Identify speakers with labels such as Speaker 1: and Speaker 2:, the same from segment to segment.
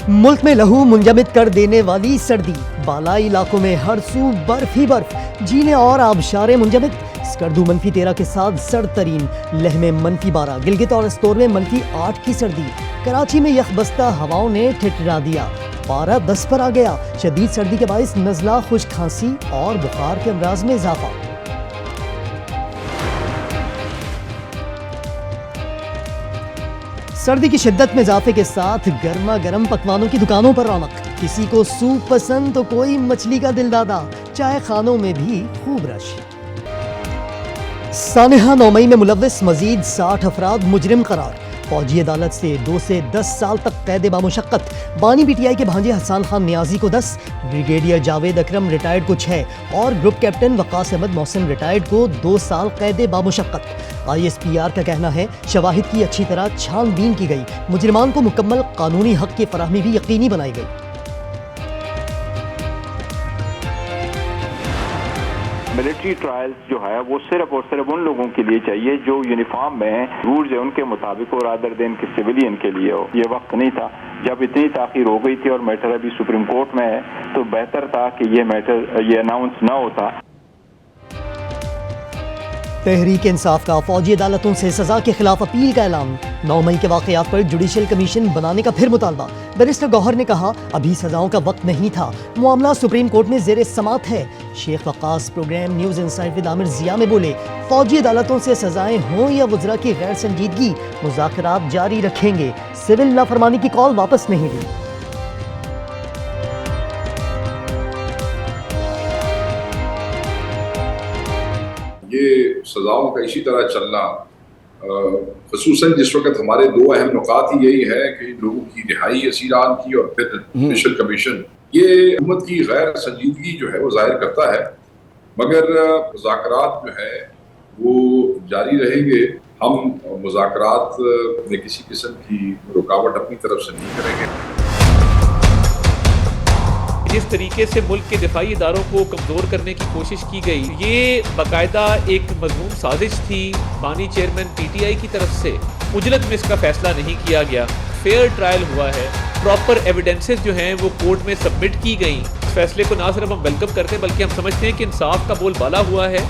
Speaker 1: मुल्क में लहू मुंजमद कर देने वाली सर्दी, बालाई इलाकों में हर सू बर्फ ही बर्फ, झीलें और आबशारें मुंजमद। स्कर्दू -13 के साथ सर्द तरीन, लेह में -12, गिलगित और एस्तोर में -8 की सर्दी। कराची में यखबस्ता हवाओं ने ठिठुरा दिया, पारा 10 पर आ गया। शदीद सर्दी के बाइस नज़ला, खुश्क खांसी और बुखार के अमराज में इजाफा। सर्दी की शिद्दत में इजाफे के साथ गर्मा गर्म पकवानों की दुकानों पर रौनक। किसी को सूप पसंद तो कोई मछली का दिलदादा, चाय खानों में भी खूब रश। सानेहा 9 मई में मुलव्विस मजीद 60 अफराद मुजरिम करार। फौजी अदालत से 2 से 10 साल तक कैद बामुशक्कत। बानी PTI के भांजे हसन खान नियाजी को 10, ब्रिगेडियर जावेद अकरम रिटायर्ड को 6 और group captain Waqas Ahmed Mohsin retired को 2 साल कैद बामुशक्कत। ISPR का कहना है शवाहिद की अच्छी तरह छानबीन की गई, मुजरिमान को मुकम्मल कानूनी हक की फराहमी भी यकीनी बनाई गई।
Speaker 2: मिलिट्री ट्रायल्स जो है वो सिर्फ और सिर्फ उन लोगों के लिए चाहिए जो यूनिफॉर्म में रूल्स है उनके मुताबिक हो, रादर देन कि सिविलियन के लिए हो। ये वक्त नहीं था जब इतनी ताखीर हो गई थी और मैटर अभी सुप्रीम कोर्ट में है, तो बेहतर था कि ये मैटर ये अनाउंस ना होता।
Speaker 1: तहरीक इंसाफ का फौजी अदालतों से सजा के खिलाफ अपील का ऐलान। 9 मई के वाकयात पर जुडिशल कमीशन बनाने का फिर मुतालबा। बैरिस्टर गौहर ने कहा अभी सजाओं का वक्त नहीं था, मामला सुप्रीम कोर्ट में जेर समात है। Sheikh Waqas program News Insight with Aamir Zia में बोले फौजी अदालतों से सजाएं हों या वज़रा की गैर संजीदगी, मुज़ाकरात जारी रखेंगे। सिविल नाफरमानी की कॉल वापस नहीं ली।
Speaker 3: ये सजाओं का इसी तरह चलना, ख़ुसूसन जिस वक्त हमारे 2 अहम नुकात ही यही है कि लोगों की रिहाई असीरान की और फिर जुडिशल कमीशन, ये हुकूमत की गैर संजीदगी जो है वो जाहिर करता है। मगर मुज़ाकरात जो है वो जारी रहेंगे। हम मुज़ाकरात में किसी किस्म की रुकावट अपनी तरफ से नहीं करेंगे।
Speaker 4: जिस तरीके से मुल्क के दिफाई इदारों को कमज़ोर करने की कोशिश की गई, ये बाकायदा एक मज़मूम साजिश थी बानी चेयरमैन PTI की तरफ से। उजलत में इसका फैसला नहीं किया गया, फेयर ट्रायल हुआ है, प्रॉपर एविडेंसेस जो हैं वो कोर्ट में सबमिट की गई। इस फैसले को ना सिर्फ हम वेलकम करते हैं बल्कि हम समझते हैं कि इंसाफ का बोल बाला हुआ है।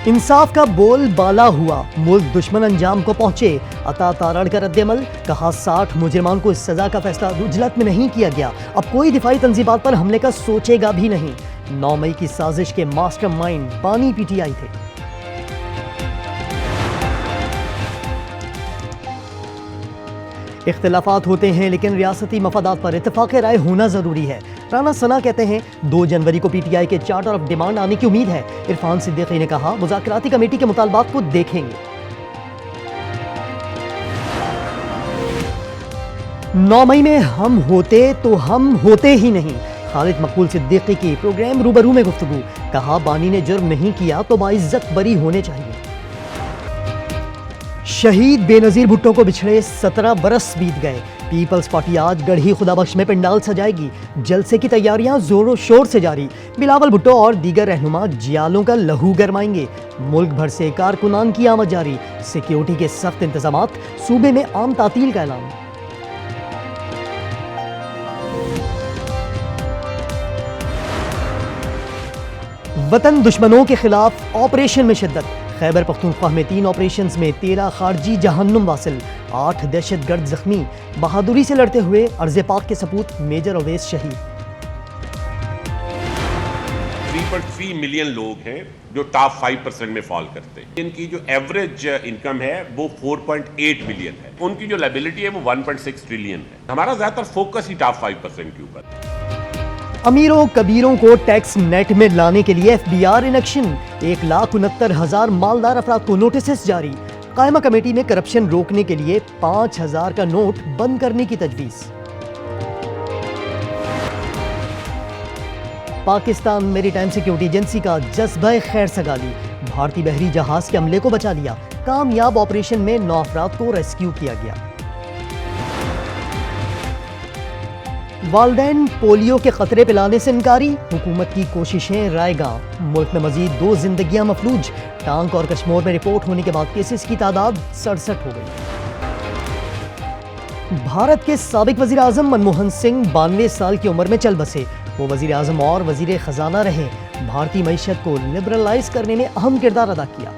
Speaker 1: इंसाफ का बोल बाला हुआ, मुल्क दुश्मन अंजाम को पहुंचे। अता तारड़ का रद्द-ए-अमल, कहा 60 मुजरिमान को इस सजा का फैसला उजलत में नहीं किया गया, अब कोई दिफाई तंजीबात पर हमले का सोचेगा भी नहीं। 9 मई की साजिश के मास्टरमाइंड बानी PTI थे। इख्तिलाफात होते हैं लेकिन रियासती मफादात पर इत्तेफाक राय होना ज़रूरी है। राना सना कहते हैं 2 जनवरी को PTI के चार्टर ऑफ डिमांड आने की उम्मीद है। इरफान सिद्दीकी ने कहा मुज़ाकराती कमेटी के मुतालबात को देखेंगे। 9 मई में हम होते तो हम होते ही नहीं। खालिद मकबूल सिद्दीकी की प्रोग्राम रूबरू में गुफ्तगू, कहा बानी ने जुर्म नहीं किया तो बाइज्जत बरी होने चाहिए। शहीद बेनज़ीर भुट्टो को बिछड़े 17 बरस बीत गए। पीपल्स पार्टी आज गढ़ी खुदाबख्श में पंडाल सजाएगी। जलसे की तैयारियां जोरों शोर से जारी। बिलावल भुट्टो और दीगर रहनुमा जियालों का लहू गरमाएंगे। मुल्क भर से कारकुनान की आमद जारी। सिक्योरिटी के सख्त इंतजामात, सूबे में आम तातील का ऐलान। वतन दुश्मनों के खिलाफ ऑपरेशन में शिद्दत। खैबर पख्तूनख्वा में 3 ऑपरेशंस में 13 खारजी जहन्नुम वासिल, 8 दहशतगर्द जख्मी। बहादुरी से लड़ते हुए अर्ज़ पाक के सपूत मेजर अवैस शहीद।
Speaker 5: 3.3 मिलियन लोग हैं जो टॉप 5% में फॉल करते हैं। इनकी जो एवरेज इनकम है वो 4.8 मिलियन है। उनकी जो लायबिलिटी है वो 1.6 ट्रिलियन है। हमारा ज़्यादातर फोकस ही टॉप 5% के ऊपर।
Speaker 1: अमीरों कबीरों को टैक्स नेट में लाने के लिए FBR इन एक्शन। 1,69,000 मालदार अफराद को नोटिस जारी। कायमा कमेटी में करप्शन रोकने के लिए 5,000 का नोट बंद करने की तजवीज़। पाकिस्तान मेरीटाइम सिक्योरिटी एजेंसी का जज्बा खैर सगाली, भारतीय बहरी जहाज के अमले को बचा लिया। कामयाब ऑपरेशन में 9 अफराद को रेस्क्यू किया गया। वालदैन पोलियो के खतरे पिलाने से इनकारी, हुकूमत की कोशिशें रायगां। मुल्क में मजीद 2 जिंदगियां मफलूज। टांक और कश्मीर में रिपोर्ट होने के बाद केसेस की तादाद 67 हो गई। بھارت کے سابق وزیر اعظم منموہن سنگھ 92 سال کی عمر میں چل بسے۔ وہ وزیر اعظم اور وزیر خزانہ رہے۔ بھارتی معیشت کو لبرلائز کرنے میں اہم کردار ادا کیا۔